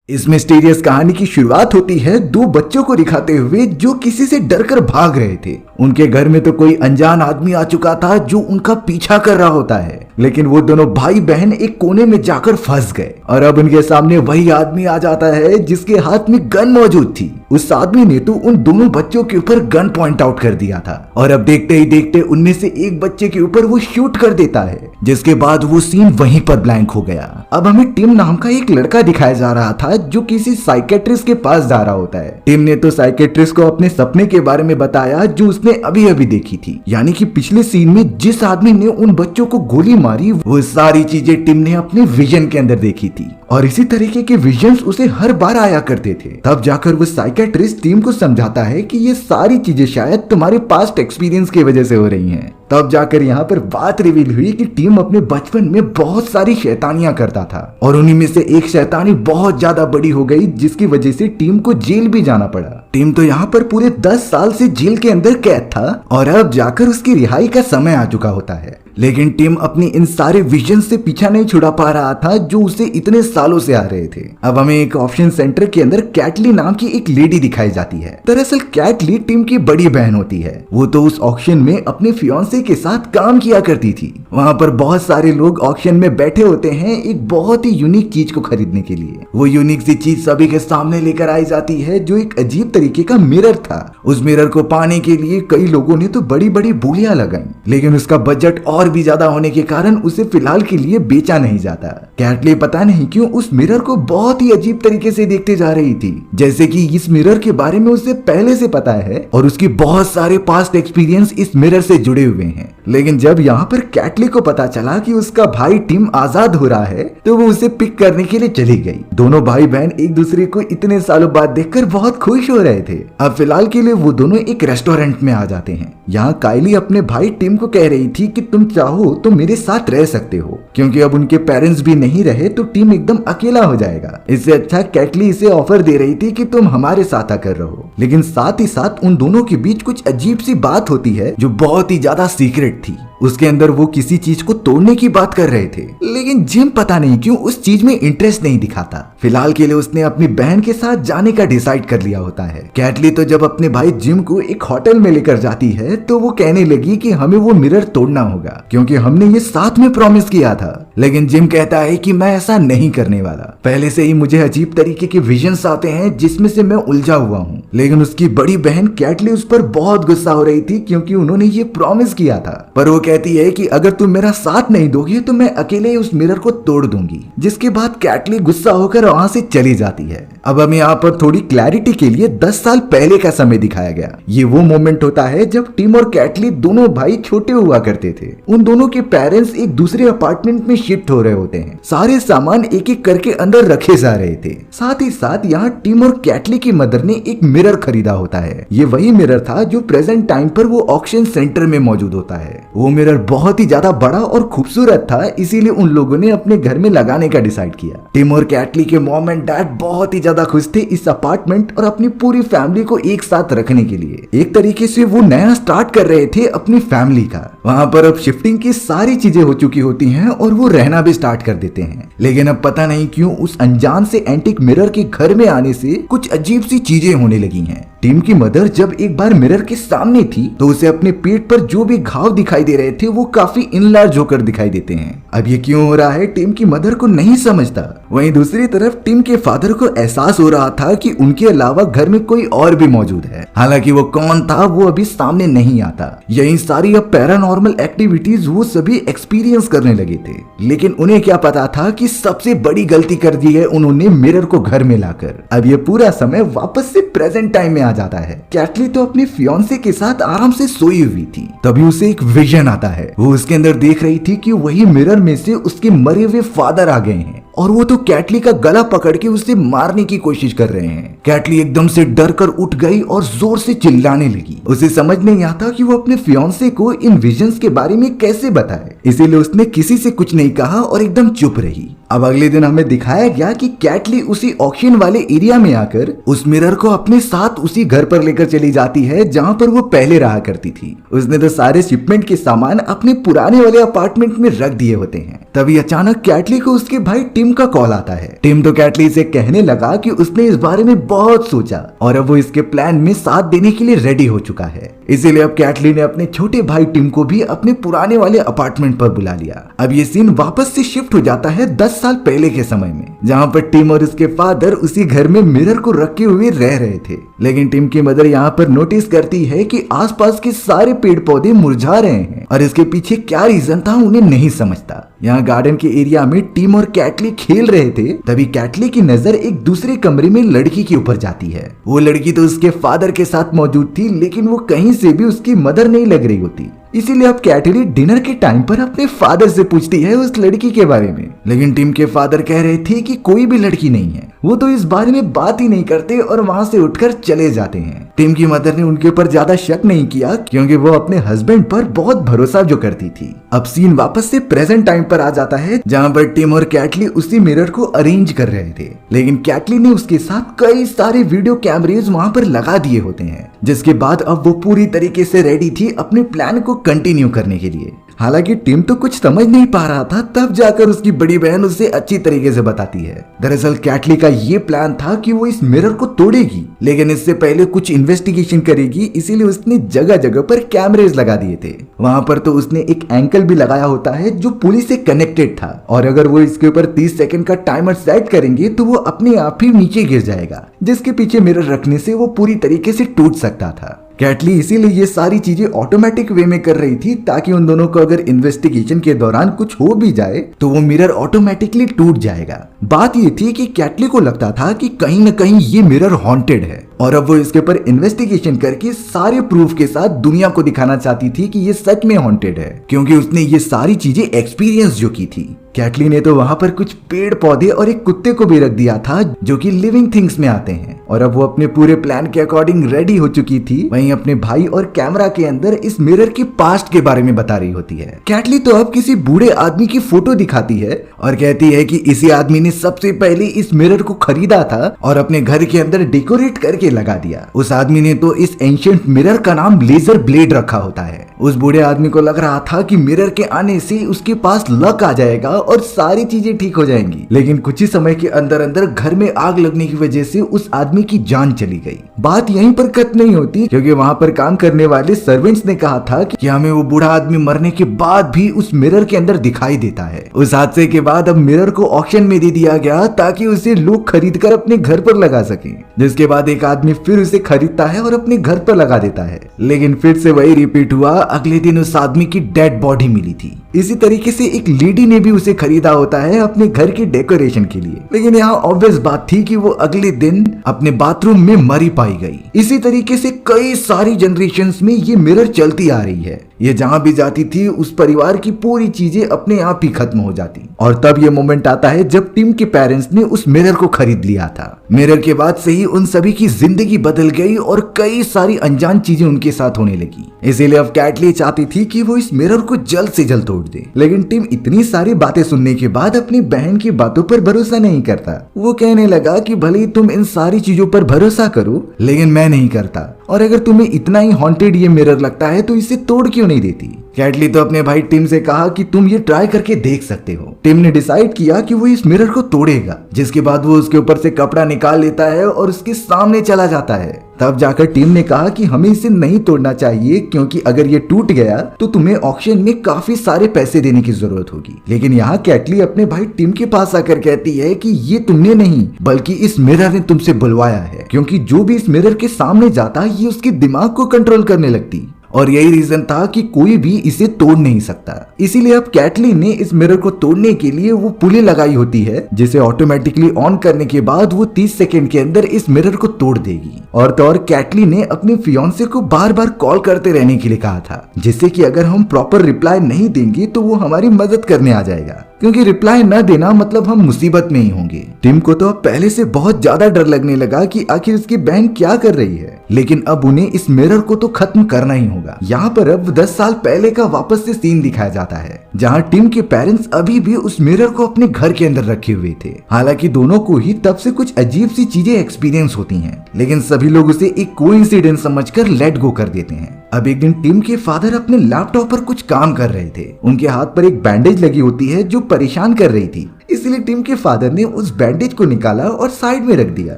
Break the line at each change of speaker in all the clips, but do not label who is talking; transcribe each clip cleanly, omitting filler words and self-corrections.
इस मिस्टीरियस कहानी की शुरुआत होती है दो बच्चों को दिखाते हुए जो किसी से डरकर भाग रहे थे। उनके घर में तो कोई अनजान आदमी आ चुका था जो उनका पीछा कर रहा होता है, लेकिन वो दोनों भाई बहन एक कोने में जाकर फंस गए और अब उनके सामने वही आदमी आ जाता है जिसके हाथ में गन मौजूद थी। उस आदमी ने तो उन दोनों बच्चों के ऊपर गन पॉइंट आउट कर दिया था और अब देखते ही देखते उनमें से एक बच्चे के ऊपर वो शूट कर देता है, जिसके बाद वो सीन वहीं पर ब्लैंक हो गया। अब हमें टिम नाम का एक लड़का दिखाया जा रहा था जो किसी साइकेट्रिस्ट के पास जा रहा होता है। टिम ने तो साइकेट्रिस्ट को अपने सपने के बारे में बताया जो उसने अभी अभी देखी थी, यानी कि पिछले सीन में जिस आदमी ने उन बच्चों को गोली मारी वो सारी चीजें टिम ने अपने विजन के अंदर देखी थी और इसी तरीके के विजन्स उसे हर बार आया करते थे। तब जाकर वो साइकेट्रिस्ट टीम को समझाता है कि ये सारी चीजें शायद तुम्हारे पास्ट एक्सपीरियंस की वजह से हो रही हैं। तब जाकर यहाँ पर बात रिवील हुई कि टीम अपने बचपन में बहुत सारी शैतानियां करता था और उन्हीं में से एक शैतानी बहुत ज्यादा बड़ी हो गई जिसकी वजह से टीम को जेल भी जाना पड़ा। टीम तो यहाँ पर पूरे 10 साल से जेल के अंदर कैद था और अब जाकर उसकी रिहाई का समय आ चुका होता है, लेकिन टीम अपनी इन सारे विजन से पीछा नहीं छुड़ा पा रहा था जो उसे इतने सालों से आ रहे थे। अब हमें एक ऑप्शन सेंटर के अंदर कैटली नाम की एक लेडी दिखाई जाती है। दरअसल कैटली टीम की बड़ी बहन होती है। वो तो उस ऑक्शन में अपने फियांसे के साथ काम किया करती थी। वहाँ पर बहुत सारे लोग ऑक्शन में बैठे होते हैं एक बहुत ही यूनिक चीज को खरीदने के लिए। वो यूनिक सी चीज सभी के सामने लेकर आई जाती है जो एक अजीब तरीके का मिरर था। उस मिरर को पाने के लिए कई लोगों ने तो बड़ी बड़ी बोलियां लगाई, लेकिन उसका बजट और भी ज्यादा होने के कारण उसे फिलहाल के लिए बेचा नहीं जाता। कैटली पता नहीं क्यों उस मिरर को बहुत ही अजीब तरीके से देखते जा रही थी, जैसे कि इस मिरर के बारे में उसे पहले से पता है और उसके बहुत सारे पास्ट एक्सपीरियंस इस मिरर से जुड़े हुए हैं। लेकिन जब यहाँ पर कैटली को पता चला कि उसका भाई टिम आजाद हो रहा है तो वो उसे पिक करने के लिए चली गई। दोनों भाई बहन एक दूसरे को इतने सालों बाद देखकर बहुत खुश हो रहे थे। अब फिलहाल के लिए वो दोनों एक रेस्टोरेंट में आ जाते हैं। यहाँ काइली अपने भाई टिम को कह रही थी कि तुम चाहो तो मेरे साथ रह सकते हो, क्योंकि अब उनके पेरेंट्स भी नहीं रहे तो टिम एकदम अकेला हो जाएगा। इससे अच्छा कैटली इसे ऑफर दे रही थी कि तुम हमारे साथ आकर रहो, लेकिन साथ ही साथ उन दोनों के बीच कुछ अजीब सी बात होती है जो बहुत ही ज्यादा सीक्रेट थी। उसके अंदर वो किसी चीज को तोड़ने की बात कर रहे थे, लेकिन जिम पता नहीं क्यों उस चीज में इंटरेस्ट नहीं दिखाता। फिलहाल के लिए उसने अपनी बहन के साथ जाने का डिसाइड कर लिया होता है। कैटली तो जब अपने भाई जिम को एक होटल में लेकर जाती है तो वो कहने लगी कि हमें वो मिरर तोड़ना होगा क्योंकि हमने ये साथ में प्रॉमिस किया था, लेकिन जिम कहता है कि मैं ऐसा नहीं करने वाला। पहले से ही मुझे अजीब तरीके के विजन्स आते हैं जिसमें से मैं उलझा हुआ हूँ। लेकिन उसकी बड़ी बहन कैटली उस पर बहुत गुस्सा हो रही थी क्योंकि उन्होंने ये प्रॉमिस किया था, पर वो कहती है कि अगर तुम मेरा साथ नहीं दोगे तो मैं अकेले ही उस मिरर को तोड़ दूंगी। जिसके बाद कैटली गुस्सा होकर वहां से चली जाती है। अब हमें यहाँ पर थोड़ी क्लैरिटी के लिए 10 साल पहले का समय दिखाया गया। ये वो मोमेंट होता है जब टिम और कैटली दोनों भाई छोटे हुआ करते थे। उन दोनों के पेरेंट्स एक दूसरे अपार्टमेंट में शिफ्ट हो रहे होते हैं। सारे सामान एक एक करके अंदर रखे जा रहे थे। साथ ही साथ यहाँ टिम और कैटली की मदर ने एक मिरर खरीदा होता है। ये वही मिरर था जो प्रेजेंट टाइम पर वो ऑक्शन सेंटर में मौजूद होता है। वो मिरर बहुत ही ज्यादा बड़ा और खूबसूरत था, इसीलिए उन लोगों ने अपने घर में लगाने का डिसाइड किया। टिम और कैटली के मॉम एंड डैड बहुत ही ज्यादा खुश थे इस अपार्टमेंट और अपनी पूरी फैमिली को एक साथ रखने के लिए। एक तरीके से वो नया स्टार्ट कर रहे थे अपनी फैमिली का। वहाँ पर अब शिफ्टिंग की सारी चीजें हो चुकी होती हैं और वो रहना भी स्टार्ट कर देते हैं। लेकिन अब पता नहीं क्यों उस अनजान से एंटिक मिरर के घर में आने से कुछ अजीब सी चीजें होने लगी हैं। टिम की मदर जब एक बार मिरर के सामने थी तो उसे अपने पेट पर जो भी घाव दिखाई दे रहे थे वो काफी इनलार्ज होकर दिखाई देते हैं। अब ये क्यों हो रहा है टिम की मदर को नहीं समझता। वहीं दूसरी तरफ टिम के फादर को एहसास हो रहा था कि उनके अलावा घर में कोई और भी मौजूद है। हालांकि वो कौन था वो अभी सामने नहीं आता। यही सारी अब पैरानॉर्मल एक्टिविटीज वो सभी एक्सपीरियंस करने लगे थे, लेकिन उन्हें क्या पता था कि सबसे बड़ी गलती कर दी है उन्होंने मिरर को घर में लाकर। अब ये पूरा समय वापस से प्रेजेंट टाइम में आ जाता है। कैटली तो अपने फियांसे के साथ आराम से सोई हुई थी, तभी उसे एक विजन आता है। वो उसके अंदर देख रही थी कि वही मिरर में से उसके मरे हुए फादर आ गए हैं और वो तो कैटली का गला पकड़ के उसे मारने की कोशिश कर रहे हैं। कैटली एकदम से डर कर उठ गई और जोर से चिल्लाने लगी। उसे समझ नहीं आता कि वो अपने फियांसे को इन विजन्स के बारे में कैसे बताए, इसीलिए उसने किसी से कुछ नहीं कहा और एकदम चुप रही। अब अगले दिन हमें दिखाया गया कि कैटली उसी ऑक्शन वाले एरिया में आकर उस मिरर को अपने साथ उसी घर पर लेकर चली जाती है जहाँ पर वो पहले रहा करती थी। उसने तो सारे शिपमेंट के सामान अपने पुराने वाले अपार्टमेंट में रख दिए होते हैं। तभी अचानक कैटली को उसके भाई टिम का कॉल आता है। टिम तो कैटली से कहने लगा कि उसने इस बारे में बहुत सोचा और अब वो इसके प्लान में साथ देने के लिए रेडी हो चुका है। इसीलिए अब कैटली ने अपने छोटे भाई टिम को भी अपने पुराने वाले अपार्टमेंट पर बुला लिया। अब ये सीन वापस से शिफ्ट हो जाता है 10 साल पहले के समय में, जहाँ पर टिम और उसके फादर उसी घर में मिरर को रखे हुए रह रहे थे। लेकिन टिम की मदर यहाँ पर नोटिस करती है कि आसपास के सारे पेड़ पौधे मुरझा रहे हैं और इसके पीछे क्या रीजन था उन्हें नहीं समझता। यहाँ गार्डन के एरिया में टिम और कैटली खेल रहे थे। तभी कैटली की नजर एक दूसरे कमरे में लड़की के ऊपर जाती है। वो लड़की तो उसके फादर के साथ मौजूद थी, लेकिन वो कहीं से भी उसकी मदर नहीं लग रही होती। इसीलिए अब कैटली डिनर के टाइम पर अपने फादर से पूछती है उस लड़की के बारे में। लेकिन टिम के फादर कह रहे थे कि कोई भी लड़की नहीं है, वो तो इस बारे में बात ही नहीं करते और वहां से उठकर चले जाते हैं। टिम की मदर ने उनके ऊपर ज्यादा शक नहीं किया क्योंकि वो अपने हस्बैंड पर बहुत भरोसा जो करती थी। अब सीन वापस से प्रेजेंट टाइम पर आ जाता है, जहाँ पर टिम और कैटली उसी मिरर को अरेंज कर रहे थे। लेकिन कैटली ने उसके साथ कई सारे वीडियो कैमरेज वहां पर लगा दिए होते हैं, जिसके बाद अब वो पूरी तरीके से रेडी थी अपने प्लान को कंटिन्यू करने के लिए। हालांकि टिम तो कुछ समझ नहीं पा रहा था, तब जाकर उसकी बड़ी बहन उसे अच्छी तरीके से बताती है। दरअसल कैटली का ये प्लान था कि वो इस मिरर को तोड़ेगी, लेकिन इससे पहले कुछ इन्वेस्टिगेशन करेगी। इसीलिए उसने जगह जगह पर कैमरेज लगा दिए थे। वहां पर तो उसने एक एंकल भी लगाया होता है जो पुलिस से कनेक्टेड था, और अगर वो इसके ऊपर 30 सेकंड का टाइमर सेट करेंगे तो वो अपने आप ही नीचे गिर जाएगा, जिसके पीछे मिरर रखने से वो पूरी तरीके से टूट सकता था। कैटली इसीलिए ये सारी चीजें ऑटोमेटिक वे में कर रही थी ताकि उन दोनों को अगर इन्वेस्टिगेशन के दौरान कुछ हो भी जाए तो वो मिरर ऑटोमेटिकली टूट जाएगा। बात ये थी कि कैटली को लगता था कि कहीं न कहीं ये मिरर हॉन्टेड है, और अब वो इसके ऊपर इन्वेस्टिगेशन करके सारे प्रूफ के साथ दुनिया को दिखाना चाहती थी कि ये सच में हॉन्टेड है, क्योंकि उसने ये सारी चीजें एक्सपीरियंस जो की थी। कैटली ने तो वहां पर कुछ पेड़ पौधे और एक कुत्ते को भी रख दिया था जो कि लिविंग थिंग्स में आते हैं, और अब वो अपने पूरे प्लान के अकॉर्डिंग रेडी हो चुकी थी। वहीं अपने भाई और कैमरा के अंदर इस मिरर के पास्ट के बारे में बता रही होती है। कैटली तो अब किसी बूढ़े आदमी की फोटो दिखाती है और कहती है कि इसी आदमी ने सबसे पहले इस मिरर को खरीदा था और अपने घर के अंदर डेकोरेट करके लगा दिया। उस आदमी ने तो इस एंशिएंट मिरर का नाम लेजर ब्लेड रखा होता है। उस बूढ़े आदमी को लग रहा था कि मिरर के आने से उसके पास लक आ जाएगा और सारी चीजें ठीक हो जाएंगी, लेकिन कुछ ही समय के अंदर अंदर घर में आग लगने की वजह से उस आदमी की जान चली गई। बात यहीं पर खत्म नहीं होती, क्योंकि वहां पर काम करने वाले सर्वेंट्स ने कहा था कि हमें वो बूढ़ा आदमी मरने के बाद भी उस मिरर के अंदर दिखाई देता है। उस हादसे के बाद अब मिरर को ऑक्शन में दे दिया गया ताकि उसे लोग खरीद कर अपने घर पर लगा सके, जिसके बाद एक आदमी फिर उसे खरीदता है और अपने घर पर लगा देता है। लेकिन फिर से वही रिपीट हुआ। अगले दिन उस आदमी की डेड बॉडी मिली थी। इसी तरीके से एक लेडी ने भी उसे खरीदा होता है अपने घर के डेकोरेशन के लिए, लेकिन यहाँ ऑब्वियस बात थी कि वो अगले दिन अपने बाथरूम में मरी पाई गई। इसी तरीके से कई सारी जनरेशंस में ये मिरर चलती आ रही है। ये जहां भी जाती थी उस परिवार की पूरी चीजें अपने आप ही खत्म हो जाती, और तब ये मोमेंट आता है जब टिम के पेरेंट्स ने उस मिरर को खरीद लिया था। मिरर के बाद से ही उन सभी की जिंदगी बदल गई और कई सारी अनजान चीजें उनके साथ होने लगी। इसीलिए अब कैटली चाहती थी कि वो इस मिरर को जल्द से जल्द तोड़ दे, लेकिन टिम इतनी सारी बातें सुनने के बाद अपनी बहन की बातों पर भरोसा नहीं करता। वो कहने लगा कि भले ही तुम इन सारी चीजों पर भरोसा करो, लेकिन मैं नहीं करता, और अगर तुम्हें इतना ही हॉन्टेड ये मिरर लगता है तो इसे तोड़ क्यों नहीं देती। कैटली तो अपने भाई टिम से कहा कि तुम ये ट्राई करके देख सकते हो। टिम ने डिसाइड किया कि वो इस मिरर को तोड़ेगा, जिसके बाद वो उसके ऊपर से कपड़ा निकाल लेता है और उसके सामने चला जाता है। तब जाकर टिम ने कहा कि हमें इसे नहीं तोड़ना चाहिए, क्योंकि अगर ये टूट गया तो तुम्हें ऑक्शन में काफी सारे पैसे देने की जरूरत होगी। लेकिन यहाँ कैटली अपने भाई टिम के पास आकर कहती है कि ये तुमने नहीं बल्कि इस मिरर ने तुमसे बुलवाया है, क्योंकि जो भी इस मिरर के सामने जाता ये उसके दिमाग को कंट्रोल करने लगती, और यही रीजन था कि कोई भी इसे तोड़ नहीं सकता। इसीलिए अब कैटली ने इस मिरर को तोड़ने के लिए वो पुली लगाई होती है, जिसे ऑटोमेटिकली ऑन करने के बाद वो 30 सेकंड के अंदर इस मिरर को तोड़ देगी। और तो और कैटली ने अपने फियांसे को बार बार कॉल करते रहने के लिए कहा था, जिससे कि अगर हम प्रॉपर रिप्लाई नहीं देंगे तो वो हमारी मदद करने आ जाएगा। क्योंकि रिप्लाई न देना मतलब हम मुसीबत में ही होंगे। टिम को तो अब पहले से बहुत ज्यादा डर लगने लगा कि आखिर उसकी बहन क्या कर रही है, लेकिन अब उन्हें इस मिरर को तो खत्म करना ही होगा। यहाँ पर अब 10 साल पहले का वापस से सीन दिखाया जाता है, जहाँ टिम के पेरेंट्स अभी भी उस मिरर को अपने घर के अंदर रखे हुए थे। हालांकि दोनों को ही तब से कुछ अजीब सी चीजें एक्सपीरियंस होती हैं, लेकिन सभी लोग उसे एक कोइंसिडेंस समझकर लेट गो कर देते हैं। अब एक दिन टिम के फादर अपने लैपटॉप पर कुछ काम कर रहे थे। उनके हाथ पर एक बैंडेज लगी होती है जो परेशान कर रही थी, इसलिए टिम के फादर ने उस बैंडेज को निकाला और साइड में रख दिया।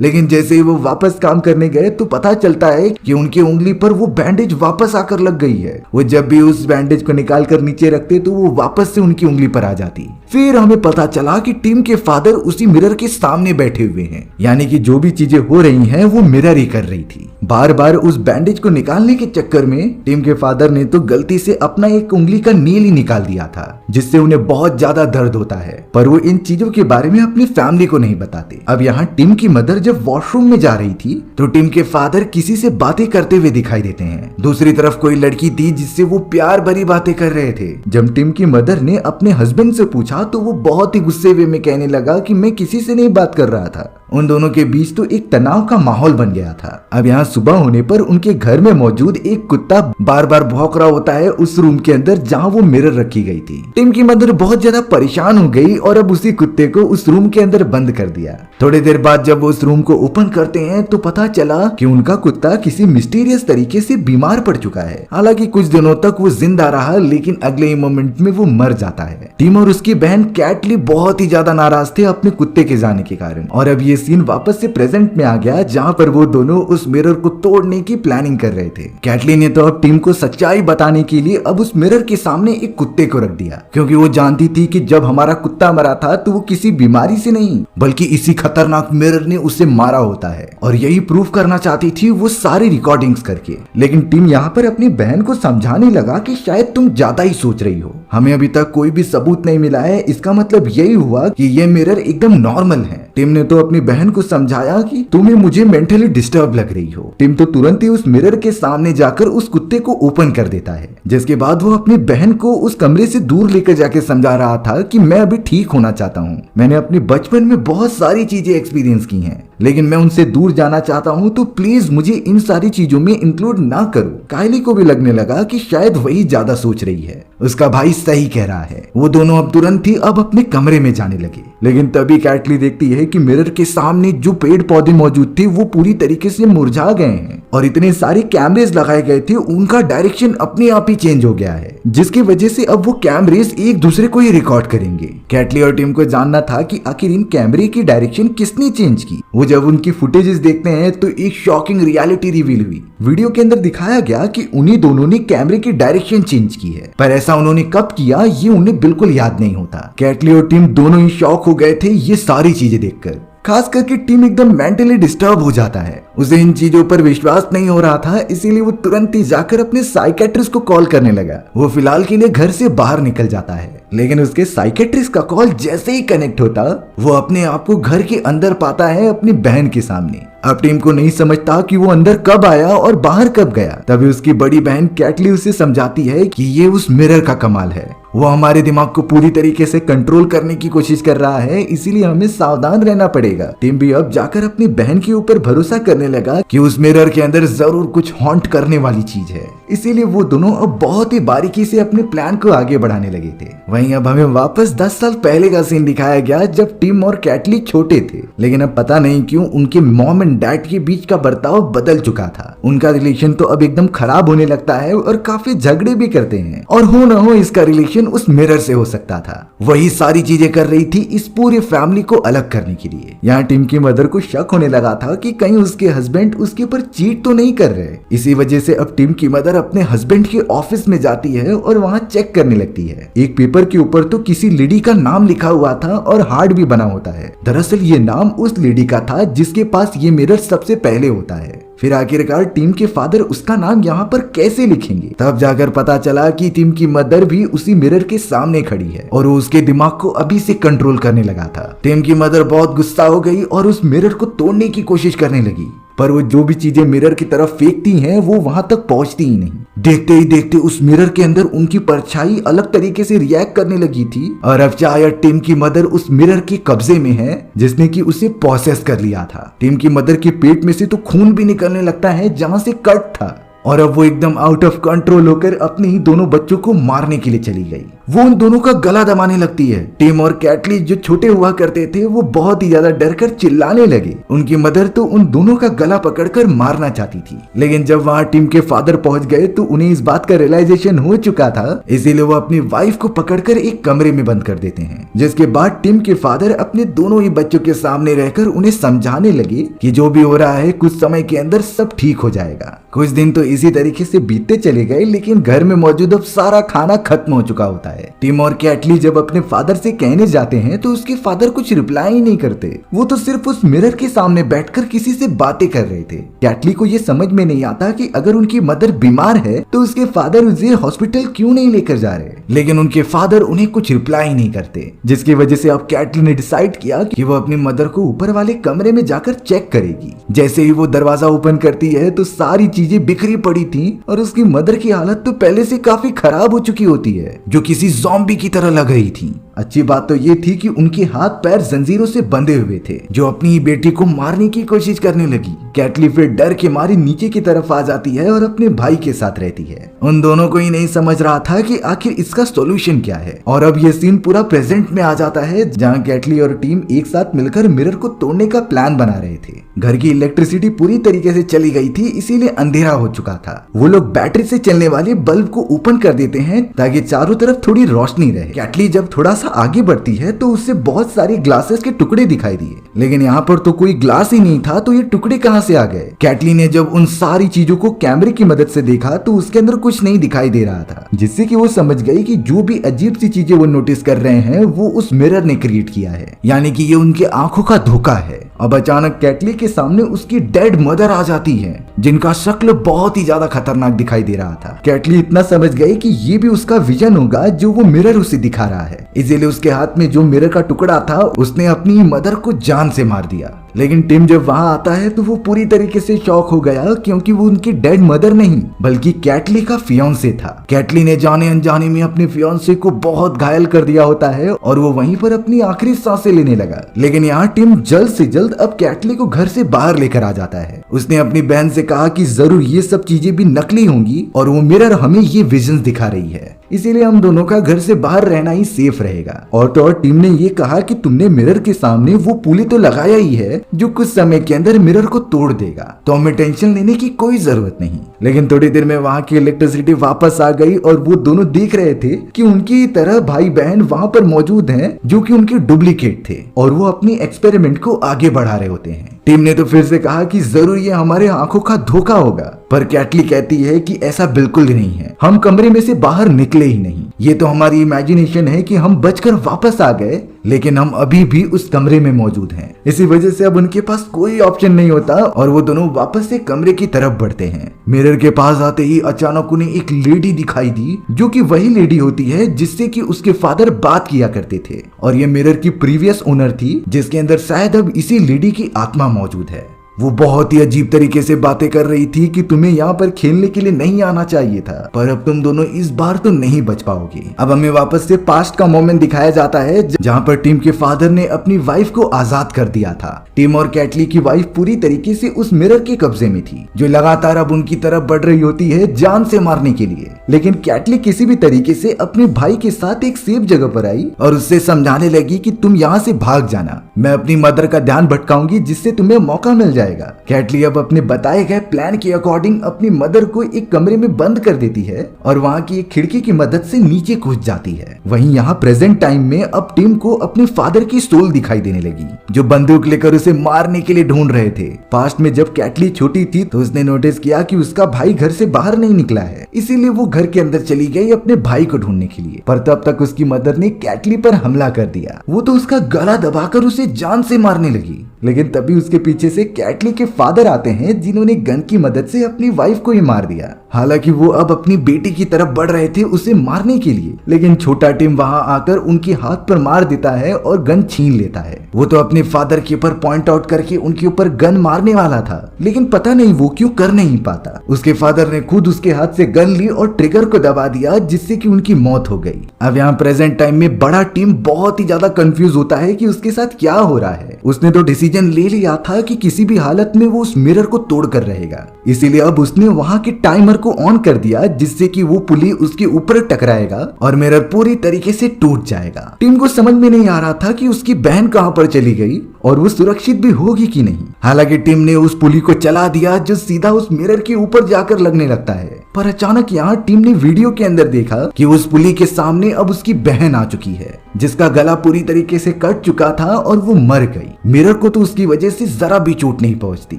लेकिन जैसे ही वो वापस काम करने गए तो पता चलता है कि उनकी उंगली पर वो बैंडेज वापस आकर लग गई है। वो जब भी उस बैंडेज को निकाल कर नीचे रखते तो वो वापस से उनकी उंगली पर आ जाती। फिर हमें पता चला कि टिम के फादर उसी मिरर के सामने बैठे हुए हैं, यानी कि जो भी चीजें हो रही हैं वो मिरर ही कर रही थी। बार बार उस बैंडेज को निकालने के चक्कर में टिम के फादर ने तो गलती से अपना एक उंगली का नील ही निकाल दिया था, जिससे उन्हें बहुत ज्यादा दर्द होता है, पर वो इन चीजों के बारे में अपनी फैमिली को नहीं बताते। अब यहाँ टिम की मदर जब वॉशरूम में जा रही थी तो टिम के फादर किसी से बातें करते हुए दिखाई देते हैं। दूसरी तरफ कोई लड़की थी जिससे वो प्यार भरी बातें कर रहे थे। जब टिम की मदर ने अपने हस्बैंड से पूछा तो वो बहुत ही गुस्से में कहने लगा कि मैं किसी से नहीं बात कर रहा था। उन दोनों के बीच तो एक तनाव का माहौल बन गया था। अब यहाँ सुबह होने पर उनके घर में मौजूद एक कुत्ता बार बार भौंक रहा होता है उस रूम के अंदर जहाँ वो मिरर रखी गई थी। टिम की मदर बहुत ज्यादा परेशान हो गई और अब उसी कुत्ते को उस रूम के अंदर बंद कर दिया। थोड़ी देर बाद जब वो उस रूम को ओपन करते हैं तो पता चला कि उनका कुत्ता किसी मिस्टीरियस तरीके से बीमार पड़ चुका है। हालांकि कुछ दिनों तक वो जिंदा रहा, लेकिन अगले ही मोमेंट में वो मर जाता है। टिम और उसकी बहन कैटली बहुत ही ज्यादा नाराज थे अपने कुत्ते के जाने के कारण, और अब ये सीन वापस से प्रेजेंट में आ गया जहाँ पर वो दोनों उस मिरर को तोड़ने की प्लानिंग कर रहे थे। कैटली ने तो अब टिम को सच्चाई बताने के लिए अब उस मिरर के सामने एक कुत्ते को रख दिया, क्योंकि वो जानती थी कि जब हमारा कुत्ता मरा था तो वो किसी बीमारी से नहीं बल्कि इसी खतरनाक मिरर ने उसे मारा होता है, और यही प्रूफ करना चाहती थी वो सारी रिकॉर्डिंग्स करके। लेकिन टिम यहाँ पर अपनी बहन को समझाने लगा कि शायद तुम ज्यादा ही सोच रही हो, हमें अभी तक कोई भी सबूत नहीं मिला है, इसका मतलब यही हुआ कि ये मिरर एकदम नॉर्मल है। टिम ने तो अपनी बहन को समझाया कि तुम्हें मुझे मेंटली डिस्टर्ब लग रही हो। टिम तो तुरंत ही उस मिरर के सामने जाकर उस कुत्ते को ओपन कर देता है, जिसके बाद वो अपनी बहन को उस कमरे से दूर लेकर जाके समझा रहा था कि मैं अभी ठीक होना चाहता हूँ। मैंने अपने बचपन में बहुत सारी चीजें एक्सपीरियंस की हैं, लेकिन मैं उनसे दूर जाना चाहता हूँ, तो प्लीज मुझे इन सारी चीजों में इंक्लूड ना करो। कायली को भी लगने लगा कि शायद वही ज्यादा सोच रही है, उसका भाई सही कह रहा है। वो दोनों अब तुरंत ही अब अपने कमरे में जाने लगे, लेकिन तभी कैटली देखती है कि मिरर के सामने जो पेड़ पौधे मौजूद थे वो पूरी तरीके से मुरझा गए हैं, और इतने सारे कैमरेज लगाए गए थे उनका डायरेक्शन अपने आप ही चेंज हो गया है, जिसकी वजह से अब वो कैमरेज एक दूसरे को ही रिकॉर्ड करेंगे। कैटली और टिम को जानना था कि आखिर इन कैमरे की डायरेक्शन किसने चेंज की। वो जब उनकी फुटेजेस देखते हैं तो एक शॉकिंग रियलिटी रिवील हुई। वीडियो के अंदर दिखाया गया कि उन्हीं दोनों ने कैमरे की डायरेक्शन चेंज की है, पर ऐसा उन्होंने कब किया ये उन्हें बिल्कुल याद नहीं होता। कैटली और टिम दोनों ही शॉक हो गए थे ये सारी चीजें देखकर। खास करके टिम एकदम मेंटली डिस्टर्ब हो जाता है, उसे इन चीजों पर विश्वास नहीं हो रहा था, इसीलिए वो तुरंत ही जाकर अपने साइकेट्रिस्ट को कॉल करने लगा। वो फिलहाल के लिए घर से बाहर निकल जाता है, लेकिन उसके साइकेट्रिस्ट का कॉल जैसे ही कनेक्ट होता वो अपने आप को घर के अंदर पाता है अपनी बहन के सामने। अब टिम को नहीं समझता कि वो अंदर कब आया और बाहर कब गया। तभी उसकी बड़ी बहन कैटली उसे समझाती है कि ये उस मिरर का कमाल है, वो हमारे दिमाग को पूरी तरीके से कंट्रोल करने की कोशिश कर रहा है, इसीलिए हमें सावधान रहना पड़ेगा। टिम भी अब जाकर अपनी बहन के ऊपर भरोसा करने लगा कि उस मिरर के अंदर जरूर कुछ हॉन्ट करने वाली चीज है, इसीलिए वो दोनों अब बहुत ही बारीकी से अपने प्लान को आगे बढ़ाने लगे थे। वहीं अब हमें वापस 10 साल पहले का सीन दिखाया गया जब टिम और कैटली छोटे थे, लेकिन अब पता नहीं क्यों उनके मॉम एंड डैड के बीच का बर्ताव बदल चुका था। उनका रिलेशन तो अब एकदम खराब होने लगता है और काफी झगड़े भी करते हैं, और हो न हो इसका रिलेशन उस मिरर से हो सकता था। वही सारी चीजें कर रही थी इस पूरी फैमिली को अलग करने के लिए। यहाँ टिम की मदर को शक होने लगा था कि कहीं उसके हस्बैंड उसके ऊपर चीट तो नहीं कर रहे। इसी वजह से अब टिम की मदर अपने हस्बैंड के ऑफिस में जाती है और वहाँ चेक करने लगती है। एक पेपर के ऊपर तो किसी लेडी का नाम लिखा हुआ था और हार्ट भी बना होता है। दरअसल ये नाम उस लेडी का था जिसके पास ये मिरर सबसे पहले होता है। फिर आखिरकार टिम के फादर उसका नाम यहाँ पर कैसे लिखेंगे? तब जाकर पता चला कि टिम की मदर भी उसी मिरर के सामने खड़ी है और वो उसके दिमाग को अभी से कंट्रोल करने लगा था। टिम की मदर बहुत गुस्सा हो गई और उस मिरर को तोड़ने की कोशिश करने लगी, पर वो जो भी चीजें मिरर की तरफ फेंकती हैं वो वहां तक पहुंचती ही नहीं। देखते ही देखते उस मिरर के अंदर उनकी परछाई अलग तरीके से रिएक्ट करने लगी थी और अब शायद टिम की मदर उस मिरर के कब्जे में है जिसने कि उसे पॉसेस कर लिया था। टिम की मदर के पेट में से तो खून भी निकलने लगता है जहां से कट था और अब वो एकदम आउट ऑफ कंट्रोल होकर अपने ही दोनों बच्चों को मारने के लिए चली गई। वो उन दोनों का गला दबाने लगती है। टिम और कैटली जो छोटे हुआ करते थे वो बहुत ही ज्यादा डर कर चिल्लाने लगे। उनकी मदर तो उन दोनों का गला पकड़कर मारना चाहती थी, लेकिन जब वहाँ टिम के फादर पहुंच गए तो उन्हें इस बात का रियलाइजेशन हो चुका था, इसीलिए वो अपनी वाइफ को पकड़कर एक कमरे में बंद कर देते हैं। जिसके बाद टिम के फादर अपने दोनों ही बच्चों के सामने रहकर उन्हें समझाने लगे कि जो भी हो रहा है कुछ समय के अंदर सब ठीक हो जाएगा। कुछ दिन तो इसी तरीके से बीतते चले गए, लेकिन घर में मौजूद अब सारा खाना खत्म हो चुका होता है। टिम और कैटली जब अपने फादर से कहने जाते हैं तो उसके फादर कुछ रिप्लाई ही नहीं करते। वो तो सिर्फ उस मिरर के सामने बैठकर किसी से बातें कर रहे थे। कैटली को ये समझ में नहीं आता कि अगर उनकी मदर बीमार है तो उसके फादर उसे हॉस्पिटल क्यों नहीं लेकर जा रहे, लेकिन उनके फादर उन्हें कुछ रिप्लाई नहीं करते। जिसकी वजह से अब कैटली ने डिसाइड किया कि वो अपनी मदर को ऊपर वाले कमरे में जाकर चेक करेगी। जैसे ही वो दरवाजा ओपन करती है तो सारी चीजें बिखरी पड़ी थी और उसकी मदर की हालत तो पहले से काफी खराब हो चुकी होती है, जो किसी ज़ॉम्बी की तरह लग रही थी। अच्छी बात तो ये थी कि उनके हाथ पैर जंजीरों से बंधे हुए थे, जो अपनी ही बेटी को मारने की कोशिश करने लगी। कैटली फिर डर के मारे नीचे की तरफ आ जाती है और अपने भाई के साथ रहती है। उन दोनों को ही नहीं समझ रहा था कि आखिर इसका सॉल्यूशन क्या है। और अब ये सीन पूरा प्रेजेंट में आ जाता है, जहाँ कैटली और टीम एक साथ मिलकर मिरर को तोड़ने का प्लान बना रहे थे। घर की इलेक्ट्रिसिटी पूरी तरीके से चली गई थी, इसीलिए अंधेरा हो चुका था। वो लोग बैटरी से चलने वाले बल्ब को ओपन कर देते हैं ताकि चारों तरफ थोड़ी रोशनी रहे। कैटली जब थोड़ा सा आगे बढ़ती है तो उससे बहुत सारे ग्लासेस के टुकड़े दिखाई दिए, लेकिन यहाँ पर तो कोई ग्लास ही नहीं था, तो ये टुकड़े कहाँ से आ गए। कैटली ने जब उन सारी चीजों को कैमरे की मदद से देखा तो उसके अंदर कुछ नहीं दिखाई दे रहा था, जिससे कि वो समझ गई कि जो भी अजीब सी चीजें वो नोटिस कर रहे हैं वो उस मिरर ने क्रिएट किया है, यानी कि ये उनके आंखों का धोखा है। अब अचानक कैटली के सामने उसकी डेड मदर आ जाती है, जिनका शक्ल बहुत ही ज्यादा खतरनाक दिखाई दे रहा था। कैटली इतना समझ गई कि ये भी उसका विजन होगा जो वो मिरर उसे दिखा रहा है, इसीलिए उसके हाथ में जो मिरर का टुकड़ा था उसने अपनी मदर को जान से मार दिया। लेकिन टिम जब वहां आता है तो वो पूरी तरीके से शॉक हो गया, क्योंकि वो उनकी डेड मदर नहीं बल्कि कैटली का फियांसे था। कैटली ने जाने अनजाने में अपने फियांसे को बहुत घायल कर दिया होता है और वो वहीं पर अपनी आखिरी सांसें लेने लगा। लेकिन यहाँ टिम जल्द से जल्द अब कैटली को घर से बाहर लेकर आ जाता है। उसने अपनी बहन से कहा कि जरूर ये सब चीजें भी नकली होंगी और वो मिरर हमें ये विजन दिखा रही है, इसीलिए हम दोनों का घर से बाहर रहना ही सेफ रहेगा। और तो और टीम ने ये कहा कि तुमने मिरर के सामने वो पुली तो लगाया ही है जो कुछ समय के अंदर मिरर को तोड़ देगा, तो हमें टेंशन लेने की कोई जरूरत नहीं। लेकिन थोड़ी देर में वहाँ की इलेक्ट्रिसिटी वापस आ गई और वो दोनों देख रहे थे कि उनकी तरह भाई बहन वहाँ पर मौजूद हैं, जो कि उनके डुप्लीकेट थे और वो अपनी एक्सपेरिमेंट को आगे बढ़ा रहे होते हैं। टीम ने तो फिर से कहा कि जरूर ये हमारे आंखों का धोखा होगा, पर कैटली कहती है कि ऐसा बिल्कुल ही नहीं है, हम कमरे में से बाहर निकले ही नहीं, ये तो हमारी इमेजिनेशन है कि हम बचकर वापस आ गए, लेकिन हम अभी भी उस कमरे में मौजूद हैं। इसी वजह से अब उनके पास कोई ऑप्शन नहीं होता और वो दोनों वापस से कमरे की तरफ बढ़ते हैं। मिरर के पास आते ही अचानक उन्हें एक लेडी दिखाई दी, जो कि वही लेडी होती है जिससे कि उसके फादर बात किया करते थे, और ये मिरर की प्रीवियस ओनर थी, जिसके अंदर शायद अब इसी लेडी की आत्मा मौजूद है। वो बहुत ही अजीब तरीके से बातें कर रही थी कि तुम्हें यहाँ पर खेलने के लिए नहीं आना चाहिए था, पर अब तुम दोनों इस बार तो नहीं बच पाओगे। अब हमें वापस से पास्ट का मोमेंट दिखाया जाता है, जहाँ पर टीम के फादर ने अपनी वाइफ को आजाद कर दिया था। टीम और कैटली की वाइफ पूरी तरीके से उस मिरर के कब्जे में थी, जो लगातार अब उनकी तरफ बढ़ रही होती है जान से मारने के लिए। लेकिन कैटली किसी भी तरीके से अपने भाई के साथ एक सेफ जगह पर आई और उससे समझाने लगी कि तुम यहाँ से भाग जाना, मैं अपनी मदर का ध्यान भटकाऊंगी जिससे तुम्हें मौका मिल जाए। कैटली अब अपने बताए गए प्लान के अकॉर्डिंग अपनी मदर को एक कमरे में बंद कर देती है और वहां की एक खिड़की की मदद से नीचे कूद जाती है। वहीं यहाँ प्रेजेंट टाइम में अब टीम को अपने फादर की सोल दिखाई देने लगी, जो बंदूक लेकर उसे मारने के लिए ढूंढ रहे थे। पास्ट में जब कैटली छोटी थी तो उसने नोटिस किया कि उसका भाई घर से बाहर नहीं निकला है, इसीलिए वो घर के अंदर चली गई अपने भाई को ढूंढने के लिए। पर तब तक उसकी मदर ने कैटली पर हमला कर दिया। वो तो उसका गला दबाकर उसे जान से मारने लगी। लेकिन तभी उसके पीछे से कैटली के फादर आते हैं जिन्होंने गन की मदद से अपनी वाइफ को ही मार दिया। हालांकि वो अब अपनी बेटी की तरफ बढ़ रहे थे उसे मारने के लिए, लेकिन छोटा टिम वहां आकर उनके हाथ पर मार देता है और गन छीन लेता है। वो तो अपने फादर के ऊपर पॉइंट आउट करके उनके ऊपर गन मारने वाला था, लेकिन पता नहीं वो क्यों कर नहीं पाता। उसके फादर ने खुद उसके हाथ से गन ली और ट्रिगर को दबा दिया, जिससे कि उनकी मौत हो गई। अब यहाँ प्रेजेंट टाइम में बड़ा टीम बहुत ही ज्यादा कंफ्यूज होता है कि उसके साथ क्या हो रहा है। उसने तो डिसीजन ले लिया था कि किसी भी हालत में वो उस मिरर को तोड़ कर रहेगा, इसीलिए अब उसने वहां के टाइमर को ऑन कर दिया, जिससे कि वो पुली उसके ऊपर टकराएगा और मिरर पूरी तरीके से टूट जाएगा। टीम को समझ में नहीं आ रहा था कि उसकी बहन कहां पर चली गई और वो सुरक्षित भी होगी कि नहीं। हालांकि टीम ने उस पुली को चला दिया जो सीधा उस मिरर के ऊपर जाकर लगने लगता है, पर अचानक यहाँ टीम ने वीडियो के अंदर देखा कि उस पुली के सामने अब उसकी बहन आ चुकी है, जिसका गला पूरी तरीके से कट चुका था और वो मर गई। मिरर को तो उसकी वजह से जरा भी चोट नहीं पहुंचती,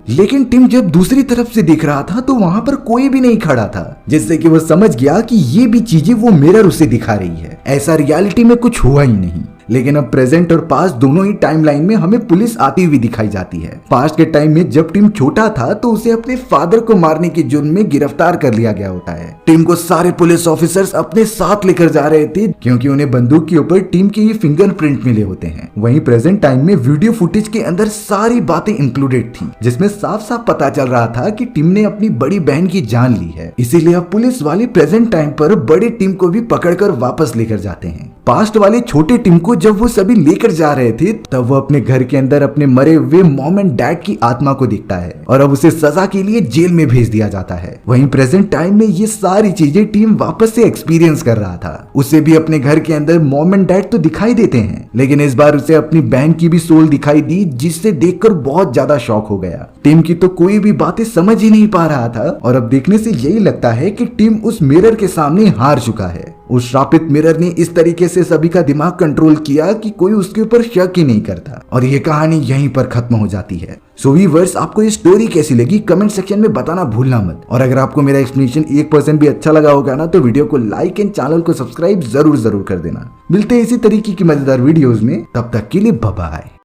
लेकिन टिम जब दूसरी तरफ से देख रहा था तो वहां पर कोई भी नहीं खड़ा था, जिससे कि वो समझ गया कि ये भी चीजें वो मिरर उसे दिखा रही है। ऐसा रियलिटी में कुछ हुआ ही नहीं। लेकिन अब प्रेजेंट और पास्ट दोनों ही टाइमलाइन में हमें पुलिस आती हुई दिखाई जाती है। पास्ट के टाइम में जब टिम छोटा था तो उसे अपने फादर को मारने के जुर्म में गिरफ्तार कर लिया गया होता है। टिम को सारे पुलिस ऑफिसर्स अपने साथ लेकर जा रहे थे क्योंकि उन्हें बंदूक के ऊपर टिम के ये फिंगरप्रिंट मिले होते हैं। वहीं प्रेजेंट टाइम में वीडियो फुटेज के अंदर सारी बातें इंक्लूडेड थी, जिसमें साफ साफ पता चल रहा था कि टिम ने अपनी बड़ी बहन की जान ली है। इसीलिए अब पुलिस वाले प्रेजेंट टाइम पर बड़े टिम को भी पकड़कर वापस लेकर जाते हैं। पास्ट वाले छोटे टिम को जब वो सभी लेकर जा रहे थे तब वो अपने घर के अंदर अपने मरे हुए मॉम एंड डैड की आत्मा को दिखता है और अब उसे सजा के लिए जेल में भेज दिया जाता है। वहीं प्रेजेंट टाइम में ये सारी चीजें टीम वापस से एक्सपीरियंस कर रहा था। उसे भी अपने घर के अंदर मॉम एंड डैड तो दिखाई देते हैं, लेकिन इस बार उसे अपनी बहन की भी सोल दिखाई दी, जिससे देखकर बहुत ज्यादा शॉक हो गया। टीम की तो कोई भी बातें समझ ही नहीं पा रहा था और अब देखने से यही लगता है कि टीम उस मिरर के सामने हार चुका है। उस श्रापित मिरर ने इस तरीके से सभी का दिमाग कंट्रोल किया कि कोई उसके ऊपर शक ही नहीं करता और ये कहानी यहीं पर खत्म हो जाती है। सो व्यूअर्स, आपको ये स्टोरी कैसी लगी कमेंट सेक्शन में बताना भूलना मत। और अगर आपको मेरा एक्सप्लेनेशन 1% भी अच्छा लगा होगा ना तो वीडियो को लाइक एंड चैनल को सब्सक्राइब जरूर कर देना। मिलते हैं इसी तरीके की मजेदार वीडियोस में, तब तक के लिए बाय बाय।